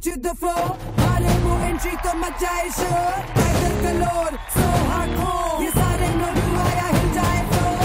to the floor. Mare mo entry to machaye show. Tiger color, so hardcore. Ye sare no duaya hil jaye floor.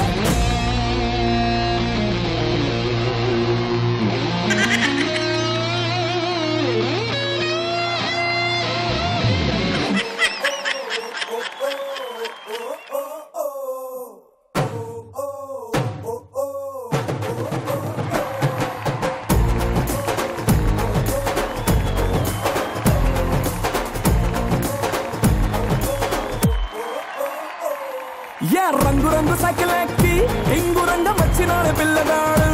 రంగు రంగు cycle ఎక్కి ring రంగం వచ్చినాడు పిల్లగాడు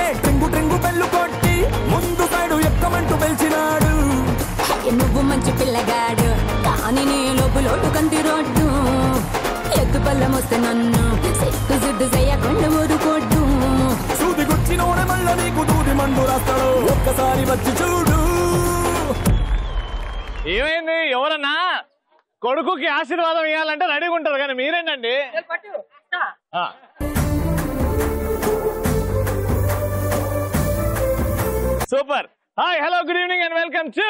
ఏ ట్రింగు ట్రింగు bell కొట్టి ముందు సైడు ఎక్కమంటూ పిలిచినాడు నువ్వు మంచి పిల్లగాడు కానీ నీ లోపులోటు కంది రోడ్డు ఎత్తు పళ్ళం వస్తే నన్ను సిట్టు సిట్టు చెయ్యకుండా ఊరుకోడ్డు సూది గుచ్చినోడే మళ్ళీ నీకు దూది మండు రాస్తాడు ఒక్కసారి వచ్చి చూడు. ఏమైంది? ఎవరన్నా కొడుకుకి ఆశీర్వాదం ఇవ్వాలంటే రెడీగా ఉంటారు కానీ మీరేంటండి? Super. Hi, hello, good evening and welcome to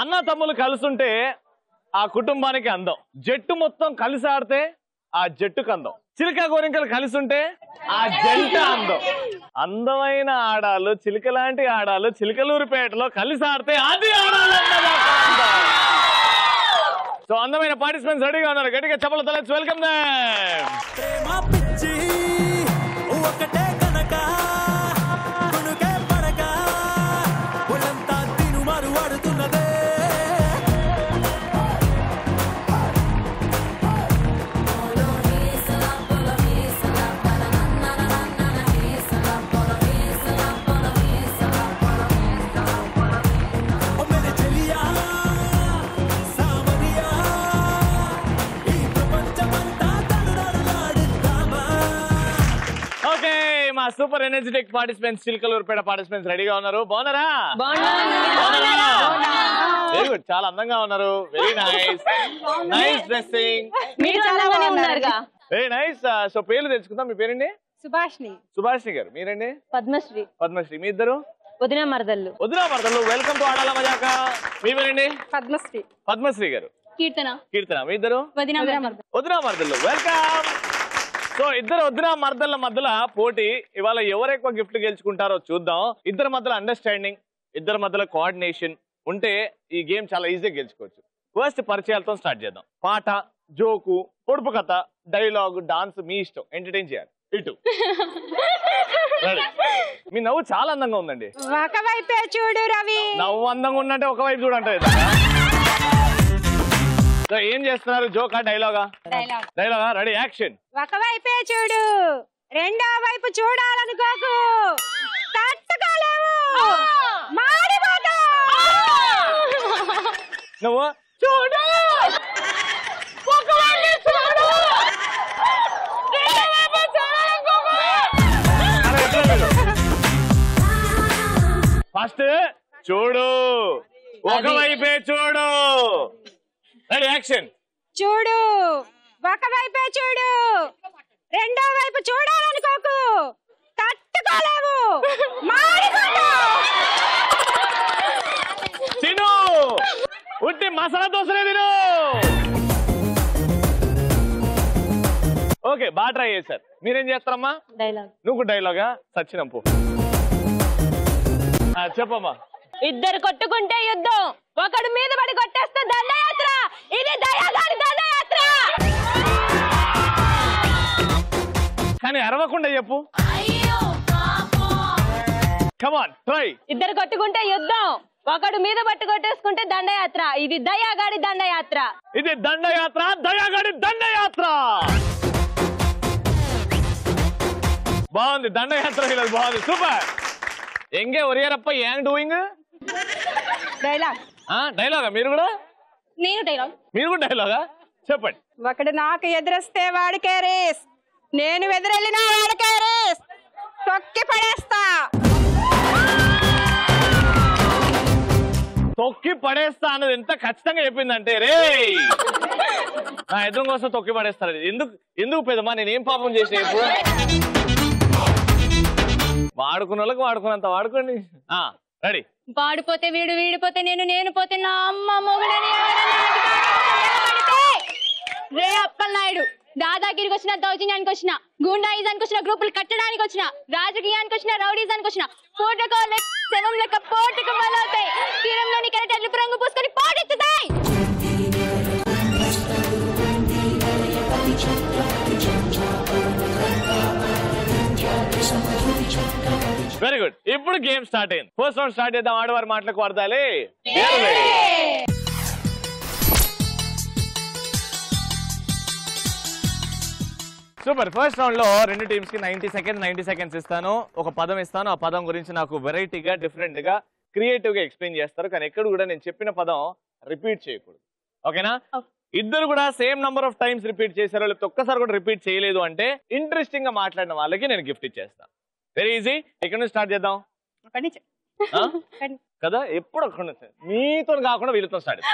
అన్న తమ్ములు కలుసుంటే ఆ కుటుంబానికి అందం. జట్టు మొత్తం కలిసి ఆడితే ఆ జట్టుకు అందం. చిలుక గోరింకలు కలిసి ఉంటే ఆ జంట అందం. అందమైన ఆడాలు, చిలుక లాంటి ఆడాలు చిలుకలూరుపేటలో కలిసి ఆడితే అది ఆడాలి. సో అందమైన పార్టిసిపెంట్స్ రెడీగా ఉన్నారు. గట్టిగా చెప్పలు తలెత్తి welcome super energetic participants, Chilakaluripet participants రెడీగా ఉన్నారు. బాగున్నారా? వెరీ గుడ్, చాలా అందంగా ఉన్నారు. Very nice, nice dressing, very nice. So పేర్లు తెలుసుకుందాం. మీ పేరండి? సుభాష్ని. సుభాష్ని గారు. మీరండి? పద్మశ్రీ. పద్మశ్రీ. మీ ఇద్దరు? వదినా మరదళ్ళు. వదినా మరదళ్ళు. Welcome to ఆడాల మజాక. మీ పేరండి? పద్మశ్రీ. పద్మశ్రీ గారు. కీర్తన. కీర్తన. మీ ఇద్దరు? వదినా మరదళ్ళు. వదినా మరదళ్ళు. వెల్కమ్. సో ఇద్దరు వదిన మర్దళ్ళ మధ్యలో పోటీ. ఇవాళ ఎవరు ఎక్కువ గిఫ్ట్ గెలుచుకుంటారో చూద్దాం. ఇద్దరి మధ్యలో అండర్స్టాండింగ్, ఇద్దరి మధ్యలో కోఆర్డినేషన్ ఉంటే ఈ గేమ్ చాలా ఈజీగా గెలుచుకోవచ్చు. ఫస్ట్ పరిచయాలతో స్టార్ట్ చేద్దాం. పాట, జోకు, పొడుపు కథ, డైలాగ్, డాన్స్ మీ ఇష్టం. ఎంటర్టైన్ చేయాలి. ఇటు మీ నవ్వు చాలా అందంగా ఉందండి. ఒకవైపే చూడు రవి. నవ్వు అందంగా ఉన్నట్టే ఒకవైపు చూడంటే ఏం చేస్తున్నారు? జోకా డైలాగా? డైలాగా. Ready, action. ఒకవైపే చూడు, రెండో వైపు చూడాలనుకోకు, తట్టుకోలేవు, మాడిపోతావు. నువ్వు చూడు, ఫస్ట్ చూడు, ఒకవైపే చూడు. Ready, action. చూడు, ఒకవైపే చూడు, రెండో వైపు చూడాలనుకోకు, తట్టుకోలేవు, మాడిపోతావు. తిను, ఉట్టి మసాలా దోశలే తిను. ఓకే, బాగా ట్రై చేశారు. మీరేం చేస్తారమ్మా? డైలాగ్. నువ్వు డైలాగా? సచ్చినంపు చెప్పమ్మా. ఇద్దరు కొట్టుకుంటే యుద్ధం, ఒకడు మీద పడి కొట్టేస్తే దండయాత్ర, ఇది దయాగాడి దండయాత్ర. కానీ అరవకుండా చెప్పు. Come on, try. ఇద్దరు కొట్టుకుంటే యుద్ధం, ఒకడు మీద పట్టి కొట్టేసుకుంటే దండయాత్ర, ఇది దయాగాడి దండయాత్ర. ఇది దండయాత్ర, దయాగాడి దండయాత్ర. బాగుంది, దండయాత్ర బాగుంది, సూపర్. ఎంగే ఒరియరప్ప యాంగ్ డూయింగ్ డైలాగ్. డైలాగా? మీరు కూడా? నేను డైలాగ్. మీరు కూడా డైలాగా? చెప్పండి. ఒకడు నాకు ఎదురొస్తే వాడికే రేస్, నేను ఎదురెళ్ళినా వాడికే రేస్, తొక్కి పడేస్తా. తొక్కి పడేస్తా అన్నది ఎంత ఖచ్చితంగా చెప్పిందంటే, రే నా ఎదురు కోసం తొక్కి పడేస్తారు. ఎందుకు పెద్దమ్మా, నేనేం పాపం చేసిన ఇప్పుడు? వాడుకున్న వాళ్ళకి వాడుకున్నంత వాడుకోండి. రెడీ. వాడిపోతే వీడు, వీడిపోతే నేను, నేను పోతే నా అమ్మ మొగుడని రే అప్పలనాయుడు. దాదాగిరికి వచ్చిన, దౌర్జన్యానికి వచ్చిన, గూండాయిజానికి వచ్చిన, గ్రూపులు కట్టడానికి వచ్చిన, రాజకీయానికి వచ్చిన, రౌడీజానికి వచ్చిన, పూటకో శవం లెక్క పోటుకు బలవుతాయి. తీరంలోని కెరటర్లు రంగు పూసుకొని పోటెత్తుతాయి. Very good. ఇప్పుడు గేమ్ స్టార్ట్ అయింది. ఫస్ట్ రౌండ్ స్టార్ట్ చేద్దాం. ఆడవారి మాటలకు వాడతాలి. సూపర్. ఫస్ట్ రౌండ్ లో రెండు టీమ్స్ కి 90 సెకండ్స్ ఇస్తాను. ఒక పదం ఇస్తాను. ఆ పదం గురించి నాకు వెరైటీగా, డిఫరెంట్ గా, క్రియేటివ్ గా ఎక్స్ప్లెయిన్ చేస్తారు. కానీ ఎక్కడ కూడా నేను చెప్పిన పదం రిపీట్ చేయకూడదు. ఓకేనా? ఇద్దరు కూడా same number of times repeat చేశారు, లేకపోతే ఒక్కసారి కూడా రిపీట్ చేయలేదు అంటే ఇంట్రెస్టింగ్ గా మాట్లాడిన వాళ్ళకి నేను గిఫ్ట్ ఇచ్చేస్తాను. Very easy. ఇక్కడ నుంచి స్టార్ట్ చేద్దాం కదా. ఎప్పుడు అక్కడ నుంచి మీతో కాకుండా వీళ్ళతో స్టార్ట్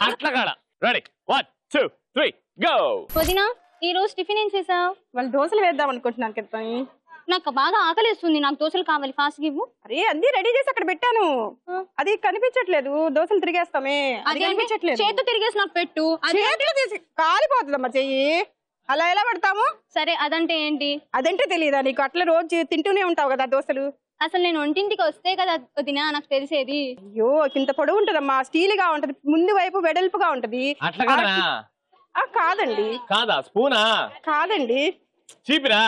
అట్లా కాడ. Ready 1 2 3 go. వదినా, ఈ రోజు టిఫిన్ ఏం చేసావు? వాళ్ళు దోశలు వేద్దాం అనుకుంటున్నాను కదా. నాకు బాగా ఆకలిస్తుంది, నాకు దోశలు కావాలి, ఫాస్ట్ ఇవ్వు. అరే అన్ని రెడీ చేసి అక్కడ పెట్టాను, అది కనిపించట్లేదు. దోశలు తిరిగేస్తామే, అది కనిపించట్లేదు. చేతు తిరిగేసి నాకు పెట్టు. కాలిపోతుందమ్మా చెయ్యి. అలా ఎలా పెడతాము? సరే, అదంటే ఏంటి? అదంటే తెలియదా నీకు? అట్లా రోజు తింటూనే ఉంటావు కదా దోశలు. అసలు నేను ఒంటింటికి వస్తే కదా వదినా నాకు తెలిసేది. అయ్యో, ఇంత పొడవు ఉంటదమ్మా, స్టీల్ గా ఉంటది, ముందు వైపు వెడల్పుగా ఉంటది. కాదండి. కాదా? స్పూనా? కాదండి. చీపిరా?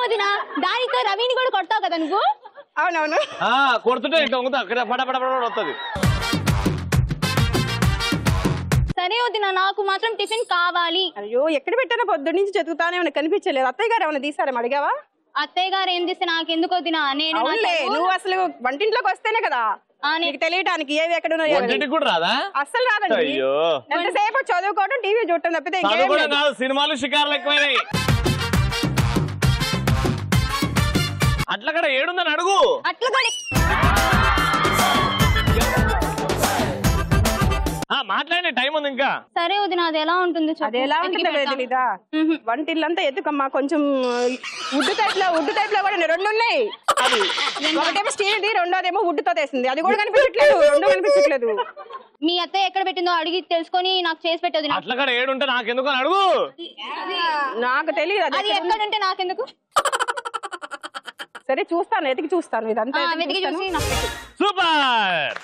వదినా, దానితో రవిని కూడా కొడతావు కదా నువ్వు. అవునవును, కొడుతుంటే అక్కడ వస్తుంది. సరే వదినా, నాకు మాత్రం టిఫిన్ కావాలి. అయ్యో, ఎక్కడ పెట్టానో పొద్దు నుంచి చదువుతానే ఉన్నా, కనిపించలేదు. అత్తయ్య గారు ఏమైనా తీసారేమో అడిగావా? అత్తయ్య గారు ఏం తీస్తే నాకెందుకు వదినా? నేను నువ్వు అసలు వంటింట్లోకి వస్తేనే కదా నీకు తెలియటానికి ఏవి ఎక్కడ రాదా? అస్సలు రాదండి. ఎంతసేపు చదువుకోవడం, టీవీ చూడటం తప్పితే సినిమాలు, షికార్లు ఎక్కువైనాయి. అట్లా కూడా ఏడుందని అడుగు. అట్లా మాట్లాడే టైం ఉంది ఇంకా. సరే వదినా, అది ఎలా ఉంటుంది? అది ఎలా ఉంటుంది తెలీదా? వంటిల్లంతా ఎత్తుకమ్మా. కొంచెం వుడ్ టైప్ లో కూడా రెండు ఉన్నాయి. అది ఒకటేమో స్టీల్ ది, రెండోదేమో వుడ్ తో తెస్తుంది. అది కూడా కనిపించట్లేదు, రెండు కనిపించట్లేదు. మీ అత్తయ్య ఎక్కడ పెట్టిందో అడిగి తెలుసుకొని నాకు చేసి పెట్టదు. అట్లా కూడా ఏడుంటే నాకెందుకు అని అడుగు. నాకు తెలియదు అది ఎక్కడుంటే నాకెందుకు. సరే చూస్తాను, ఎతికి చూస్తాను. ఇదంతా సూపర్.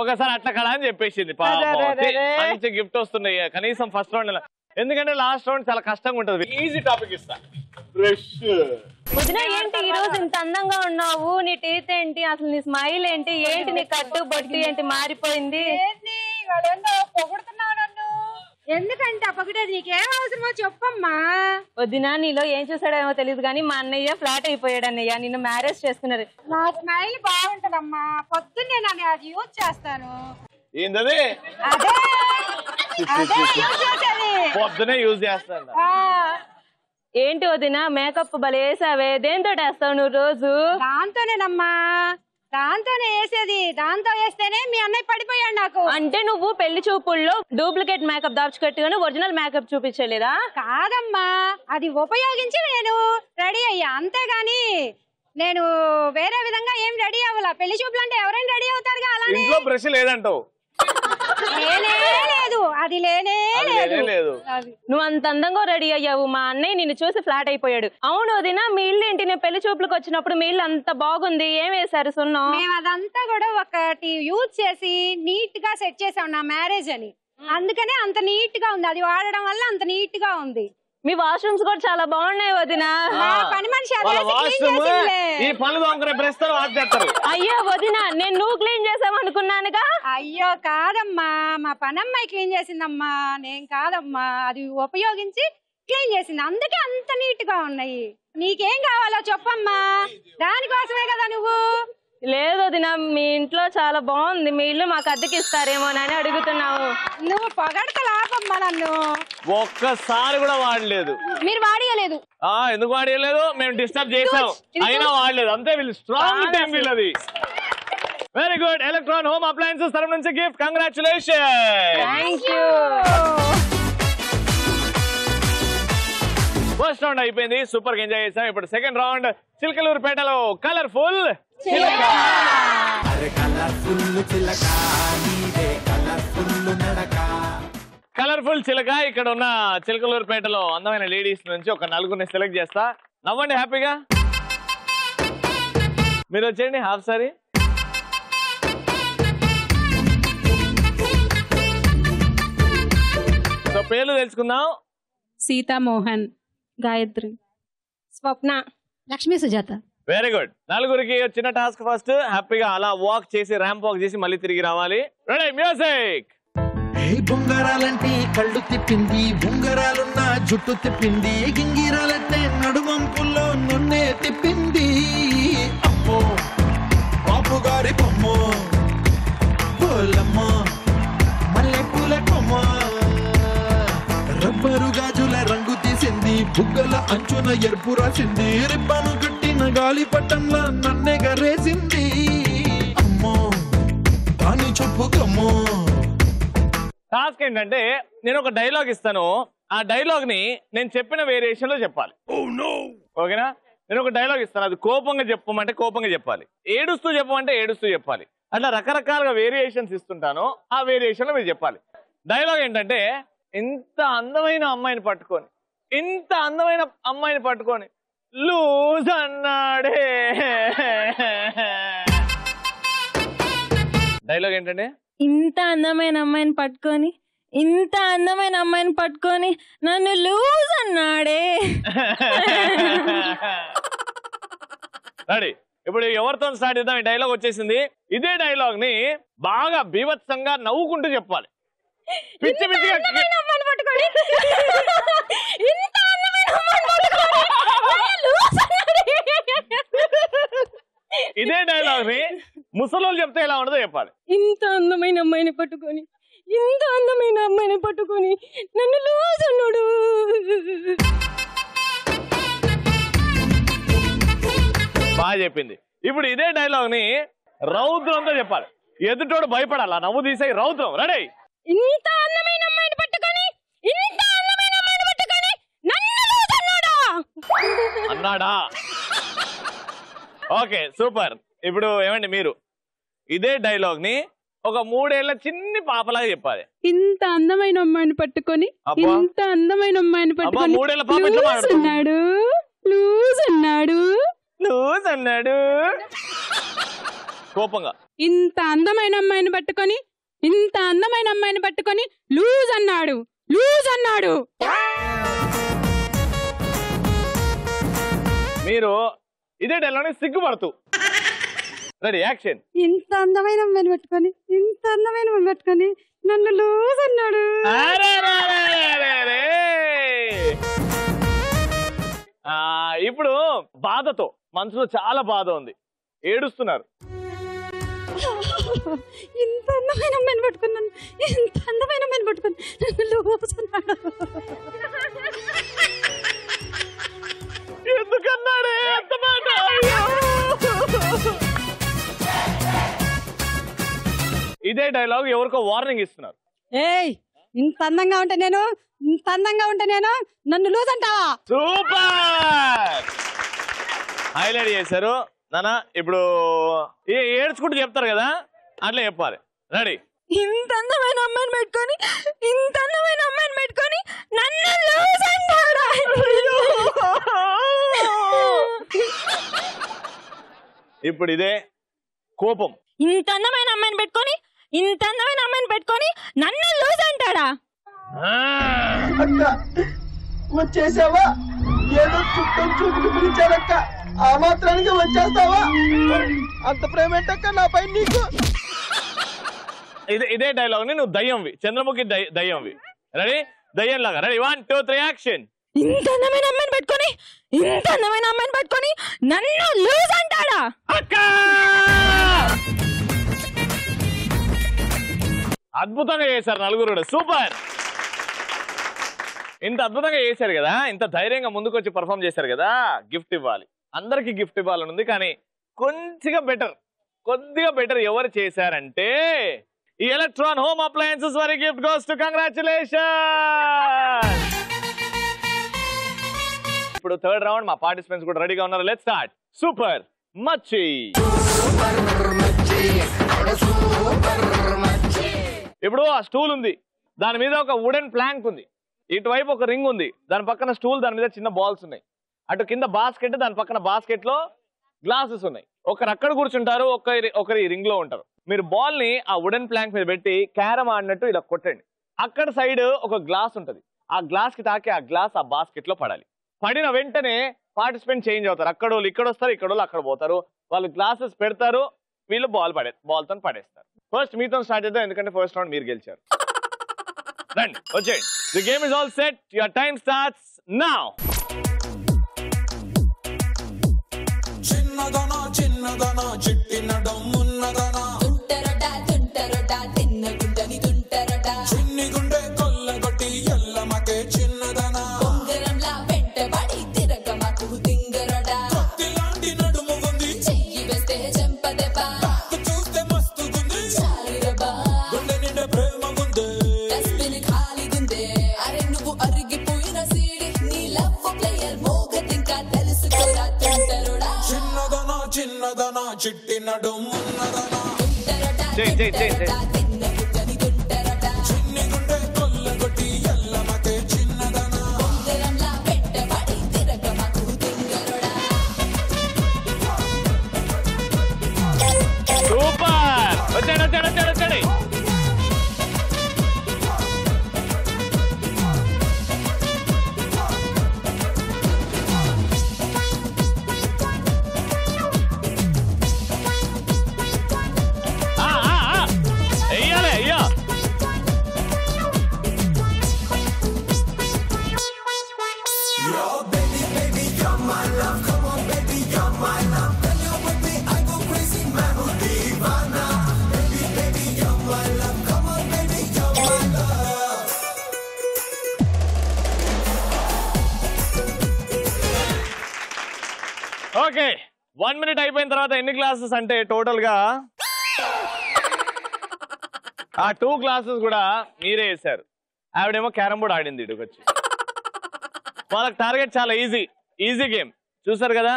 ఒకసారి అట్లా కదా అని చెప్పేసింది. మంచి గిఫ్ట్ వస్తున్నాయి కనీసం ఫస్ట్ రౌండ్. ఎందుకంటే లాస్ట్ రౌండ్ చాలా కష్టంగా ఉంటది. ఈజీ టాపిక్ ఇస్తా. వదిన, ఏంటి ఈ రోజు ఇంత అందంగా ఉన్నావు? నీ టీత్ ఏంటి? అసలు నీ స్మైల్ ఏంటి? ఏంటి నీ కట్టు బొట్టు ఏంటి మారిపోయింది? ఎందుకంటే పొగిడేది నీకేం అవసరమో చెప్పమ్మా. వదిన, నీలో ఏం చూసాడేమో తెలియదు కానీ మా అన్నయ్య ఫ్లాట్ అయిపోయాడు. అన్నయ్య నిన్ను మ్యారేజ్ చేసుకున్నారు. నా స్మైల్ బాగుంటదమ్మా, పొద్దున్నే నేను అది యూజ్ చేస్తాను. ఏంటది? పొద్దునే యూజ్ చేస్తాను. ఏంటి వదిన, మేకప్ బలేసావే? దేంతో వేస్తావు నువ్వు రోజు? దాంతోనేనమ్మా, దాంతోనే వేసేది. దాంతో వేస్తేనే మీ అన్నయ్య పడిపోయాడు నాకు. అంటే నువ్వు పెళ్లి చూపుల్లో డూప్లికేట్ మేకప్ దాచుకట్టుగానే ఒరిజినల్ మేకప్ చూపించలేదా? కాదమ్మా, అది ఉపయోగించి నేను రెడీ అయ్యా, అంతేగాని నేను వేరే విధంగా ఏం రెడీ అవ్వాలా. పెళ్లి చూపులు అంటే ఎవరైనా రెడీ అవుతారుగా, అలానే. ఇంట్లో బ్రష్ లేదంటావు? లేదు, అది లేనే లేదు. నువ్వు అంత అందంగా రెడీ అయ్యావు, మా అన్నయ్య నిన్ను చూసి ఫ్లాట్ అయిపోయాడు. అవును వదిన, మీ ఇల్లు ఏంటి? నేను పెళ్లి చూపులకు వచ్చినప్పుడు మీ ఇల్లు అంత బాగుంది, ఏం వేశారు సున్నం? మేము అదంతా కూడా ఒకటి యూజ్ చేసి నీట్ గా సెట్ చేసాం నా మ్యారేజ్ అని, అందుకనే అంత నీట్ గా ఉంది. అది వాడడం వల్ల అంత నీట్ గా ఉంది. మీ వాష్రూమ్స్ కూడా చాలా బాగున్నాయి వదిన. పని మనిషి అయ్యో వదిన, నేను నువ్వు క్లీన్ చేసావు అనుకున్నానుగా. అయ్యో కాదమ్మా, మా పనమ్మాయి క్లీన్ చేసిందమ్మా, నేను కాదమ్మా. అది ఉపయోగించి క్లీన్ చేసింది, అందుకే అంత నీట్ గా ఉన్నాయి. నీకేం కావాలో చెప్పమ్మా, దానికోసమే కదా నువ్వు. లేదు వదిన, మీ ఇంట్లో చాలా బాగుంది, మీ ఇల్లు మాకు అద్దెకి ఇస్తారేమోనని అడుగుతున్నావు. నువ్వు పొగడతలాపమ్మా నన్ను. ఒక్కసారి కూడా వాడలేదు. మీరు వాడియలేదు. ఎందుకు వాడలేదు? మేము డిస్టర్బ్ చేసాం, అయినా వాడలేదు. అంతే, వీళ్ళు స్ట్రాంగ్ టీం వీళ్ళది. Very good. Electron home appliances తరఫు నుంచి gift. Congratulation. Thank you. First round అయిపోయింది, సూపర్ గా ఎంజాయ్ చేసాం. ఇప్పుడు సెకండ్ రౌండ్ చిలకలూరుపేటలో కలర్ఫుల్ కలర్ఫుల్ చిలక. ఇక్కడ ఉన్న చిలకలూరుపేటలో అందమైన లేడీస్ నుంచి ఒక నలుగురిని సెలెక్ట్ చేస్తా. నవ్వండి హ్యాపీగా. మీరు వచ్చేయండి హాఫ్ సారీ. సో పేర్లు తెలుసుకుందాం. సీతామోహన్, గాయత్రి, స్వప్న, లక్ష్మీ సుజాత. Very good. నలుగురికి వచ్చిన టాస్క్ ఫస్ట్ హ్యాపీగా అలా వాక్ చేసి ర్యాంప్ వాక్ చేసి మళ్ళీ తిరిగి రావాలి. Ready music. బొంగరాలంటే కళ్ళు తిప్పింది, బొంగరాలున్న జుట్టు తిప్పింది, గింగిరాలంటే నడుమంపుల్లో నన్నే తిప్పింది. అమ్మో బాబు గారి బొమ్మ, పోలమ్మ మల్లె పూల కొమ్మ, రబ్బరు గాజుల రంగు తీసింది, బుగ్గల అంచున ఎరుపు రాసింది, రిబ్బను కట్టిన గాలి పట్టంలా నన్నే గరేసింది. అమ్మో దాని చెప్పుకమ్మో. టాస్క్ ఏంటంటే నేను ఒక డైలాగ్ ఇస్తాను, ఆ డైలాగ్ ని నేను చెప్పిన వేరియేషన్ లో చెప్పాలి. ఓకేనా? నేను ఒక డైలాగ్ ఇస్తాను, అది కోపంగా చెప్పమంటే కోపంగా చెప్పాలి, ఏడుస్తూ చెప్పమంటే ఏడుస్తూ చెప్పాలి. అట్లా రకరకాలుగా వేరియేషన్స్ ఇస్తుంటాను, ఆ వేరియేషన్ లో మీరు చెప్పాలి. డైలాగ్ ఏంటంటే, ఇంత అందమైన అమ్మాయిని పట్టుకొని, ఇంత అందమైన అమ్మాయిని పట్టుకొని లూజ్ అన్నాడే. డైలాగ్ ఏంటంటే, ఇంత అందమైన అమ్మాయిని పట్టుకొని, ఇంత అందమైన అమ్మాయిని పట్టుకొని నన్ను లూజ్ అన్నాడే. రెడీ. ఇప్పుడు ఎవరితో స్టార్ట్ చేద్దాం? ఈ డైలాగ్ వచ్చేసింది. ఇదే డైలాగ్ ని బాగా బీభత్సంగా నవ్వుకుంటూ చెప్పాలి. పిచ్చి పిచ్చిగా ఇదే డైలాగ్ ని ముసలోళ్ళు చెప్తే ఎలా ఉండదో చెప్పాలి. ఇంత అందమైన అమ్మాయిని పట్టుకొని, ఇంత అందమైన అమ్మాయిని పట్టుకొని నన్ను లూజ్ అన్నాడు. బాగా చెప్పింది. ఇప్పుడు ఇదే డైలాగ్ ని రౌద్రంతో చెప్పాలి. ఎదుటోడు భయపడాలి, నవ్వు తీసే రౌద్రం. రెడీ. ఇంత అందమైన అమ్మాయిని పట్టుకొని, ఇంత అందమైన అమ్మాయిని పట్టుకొని నన్ను లూజ్ అన్నాడా. అన్నాడా? Okay super. ఇప్పుడు ఏమండి మీరు ఇదే డైలాగ్ ని ఒక 3 ఏళ్ల చిన్ని పాపలాగా చెప్పాలి. ఇంత అందమైన అమ్మాయిని పట్టుకొని, ఇంత అందమైన అమ్మాయిని పట్టుకొని 3 ఏళ్ల పాప లూజ్ అన్నాడు, లూజ్ అన్నాడు, లూజ్ అన్నాడు కోపంగా. ఇంత అందమైన అమ్మాయిని పట్టుకొని, ఇంత అందమైన అమ్మాయిని పట్టుకొని లూజ్ అన్నాడు, లూజ్ అన్నాడు. మీరు ఇదే డైలాగ్ ని సిగ్గుపడుతూ. Ready action. ఇంత అందమైన అమ్మాయిని పట్టుకొని, ఇంత అందమైన అమ్మాయిని పట్టుకొని నన్ను లూజ్ అన్నాడు. ఇప్పుడు బాధతో, మనసులో చాలా బాధ ఉంది, ఏడుస్తున్నారు. ఇంత అందమైన అమ్మాయిని పట్టుకున్నాను, ఇంత అందమైన అమ్మాయిని పట్టుకొని నన్ను లూజ్ అన్నాడు. ఎందుకన్నాడే అంత మాట? ఇదే డైలాగ్ ఎవరికో వార్నింగ్ ఇస్తున్నారు. ఏయ్, ఇంత అందంగా ఉంటే నేను, ఇంత అందంగా ఉంటే నేను నన్ను లూజ్ అంటావా? సూపర్ హైలైట్ చేశారు నానా. ఇప్పుడు ఏడ్చుకుంటూ చెప్తారు కదా, అట్లా చెప్పాలి. రెడీ. ఇంత అందమైన అమ్మాయిని పెట్టుకొని, ఇంత అందమైన అమ్మాయిని పెట్టుకొని నన్ను లూజ్ అంటాడా. ఇప్పుడు ఇదే కోపం. ఇంత అందమైన అమ్మాయిని పెట్టుకొని, ఇంత అందమైన అమ్మాయిని పెట్టుకొని నన్ను లూజ్ అంటాడా. అక్క వచ్చేసావా? ఏదో చుట్టం చూపులు పిలిచారక్క, ఆ మాత్రానికి వచ్చేస్తావా? అంత ప్రేమ ఏంటక్క నాపై నీకు? ఇదే డైలాగ్ ని నువ్వు దయ్యంవి, చంద్రముఖి దయ్యంవి. రెడీ? దయ్యం లాగా. Ready 1 2 3 action. ఇంత అందమైన అమ్మాయిని పెట్టుకొని, ఇంత అందమైన అమ్మాయిని పెట్టుకొని నన్ను లూజ్ అంటాడా. అద్భుతంగా చేశారు నలుగురు, సూపర్. ఇంత అద్భుతంగా చేశారు కదా, ఇంత ధైర్యంగా ముందుకు వచ్చి పర్ఫామ్ చేశారు కదా, గిఫ్ట్ ఇవ్వాలి. అందరికి గిఫ్ట్ ఇవ్వాలని ఉంది, కానీ కొద్దిగా బెటర్ ఎవరు చేశారంటే ఈ ఎలక్ట్రాన్ హోమ్ అప్లయన్సెస్ వారి గిఫ్ట్ గోస్ టు కంగ్రాచులేషన్. ఇప్పుడు థర్డ్ రౌండ్. మా పార్టిసిపెంట్స్ కూడా రెడీగా ఉన్నారు. Let's start. సూపర్ మచ్చి. ఇప్పుడు ఆ స్టూల్ ఉంది, దాని మీద ఒక వుడెన్ ప్లాంక్ ఉంది, ఇటువైపు ఒక రింగ్ ఉంది, దాని పక్కన స్టూల్, దాని మీద చిన్న బాల్స్ ఉన్నాయి, అటు కింద బాస్కెట్, దాని పక్కన బాస్కెట్ లో గ్లాసెస్ ఉన్నాయి. ఒకరు అక్కడ కూర్చుంటారు, ఒకరి రింగ్ లో ఉంటారు. మీరు బాల్ ని ఆ వుడెన్ ప్లాంక్ మీద పెట్టి క్యారమ్ ఆడినట్టు ఇలా కొట్టండి. అక్కడ సైడ్ ఒక గ్లాస్ ఉంటది, ఆ గ్లాస్ కి తాకి ఆ గ్లాస్ ఆ బాస్కెట్ లో పడాలి. పడిన వెంటనే పార్టిసిపెంట్ చేంజ్ అవుతారు. అక్కడోళ్ళు ఇక్కడ వస్తారు, ఇక్కడోళ్ళు అక్కడ పోతారు. వాళ్ళు గ్లాసెస్ పెడతారు, వీళ్ళు బాల్ తో పడేస్తారు. ఫస్ట్ మీతో స్టార్ట్ చేద్దాం, ఎందుకంటే ఫస్ట్ రౌండ్ మీరు గెలిచారు. రండి వచ్చేయండి. The game is all set. Your time starts now. చిన్నదనా చిన్నదనా చిట్టినడం ఉన్నదనా చిన్ని గుండె కొల్లగొట్టి ఎల్లమకే చిన్నదనా కొత్తిలాంటి నడుము ఉంది చూస్తే మస్తుగుంది గుండె నిండా ప్రేమ గుంది చిన్నదనా చిన్నదనా చిట్టినడం ఉన్నదనా చిన్ని గుండె కొల్లగొట్టి ఎల్లమకే చిన్నదనా సూపర్. వచ్చాడు. ఓకే, 1 minute అయిపోయిన తర్వాత ఎన్ని గ్లాసెస్ అంటే టోటల్ గా ఆ 2 గ్లాసెస్ కూడా మీరే వేశారు. ఆవిడేమో క్యారమ్ బోర్డ్ ఆడింది ఇటుకు వచ్చి. వాళ్ళకి టార్గెట్ చాలా ఈజీ గేమ్. చూసారు కదా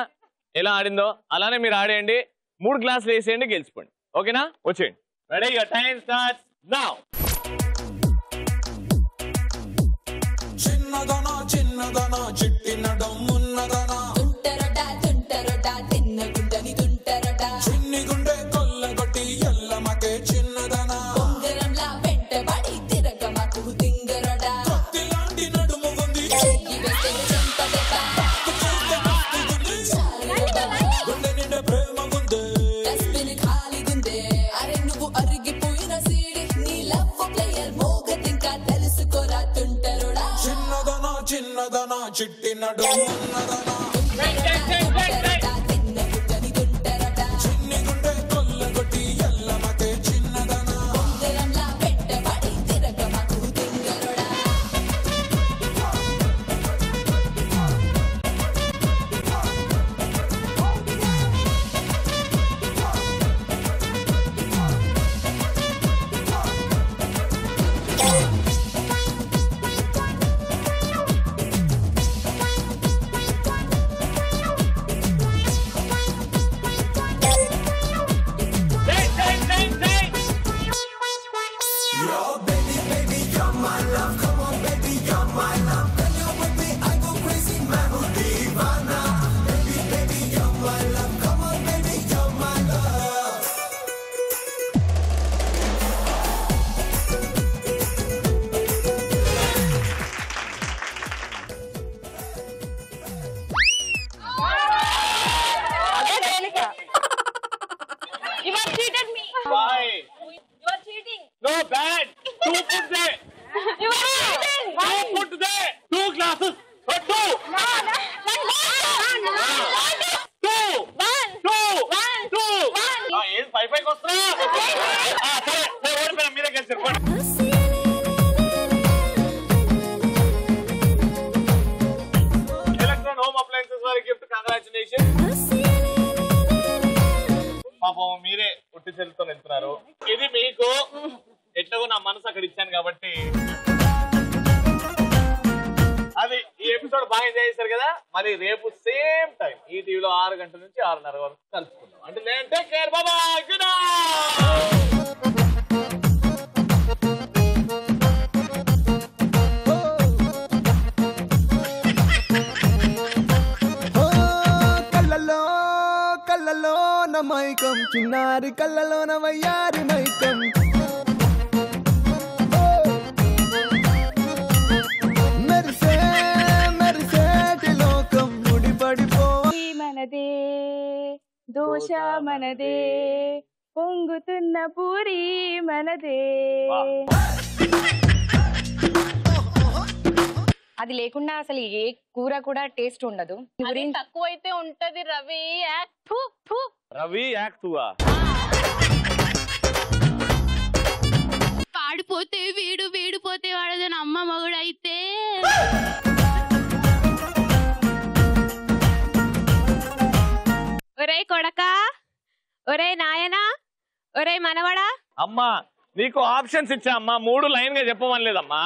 ఎలా ఆడిందో, అలానే మీరు ఆడేయండి. 3 గ్లాసులు వేసేయండి, గెలిచిపోండి. ఓకేనా? వచ్చేయండి. Ready, your time starts now. చిన్నదనా చిన్నదనా చిట్టినడం ఉన్నదనా చిన్ని గుండె కొల్లగొట్టి ఎల్లమకే చిన్నదనా కొత్తిలాంటి నడుము ఉంది గుండె నిండా ప్రేమ గుంది చిన్నదనా చిన్నదనా చిట్టినడం ఉన్నదనా చిన్ని గుండె కొల్లగొట్టి ఎల్లమకే చిన్నదనా పాపం మీరే పుట్టి చెల్లితో వెళ్తున్నారు. ఇది మీకు ఎట్లాగో నా మనసు అక్కడ ఇచ్చాను కాబట్టి అది ఈ ఎపిసోడ్ ఎపిసోడ్ బాగా ఎంజాయ్ చేశారు కదా. మరి రేపు సేమ్ టైం ఈ టీవీలో 6 గంటల నుంచి 6:30 వరకు కలుసుకుందాం. అంటే నేను take care, bye bye, good night. కళ్ళలోన మైకం, చిన్నారి కళ్ళలోన వయ్యారి మైకం, మెరిసే మెరిసేటి లోకం ముడిపడిపో. మనదే దోష మనదే, పొంగుతున్న పూరి మనదే. అది లేకుండా అసలు ఏ కూర కూడా టేస్ట్ ఉండదు. తక్కువైతే ఉంటది రవి. రవి యాక్టువా పాడిపోతే వీడు, వీడిపోతే వాడదని అమ్మ మగుడు అయితే. ఒరే కొడకా, ఒరే నాయనా, ఒరే మనవడా. అమ్మా నీకు ఆప్షన్స్ ఇచ్చా అమ్మా, 3 లైన్ గా చెప్పమని లేదమ్మా.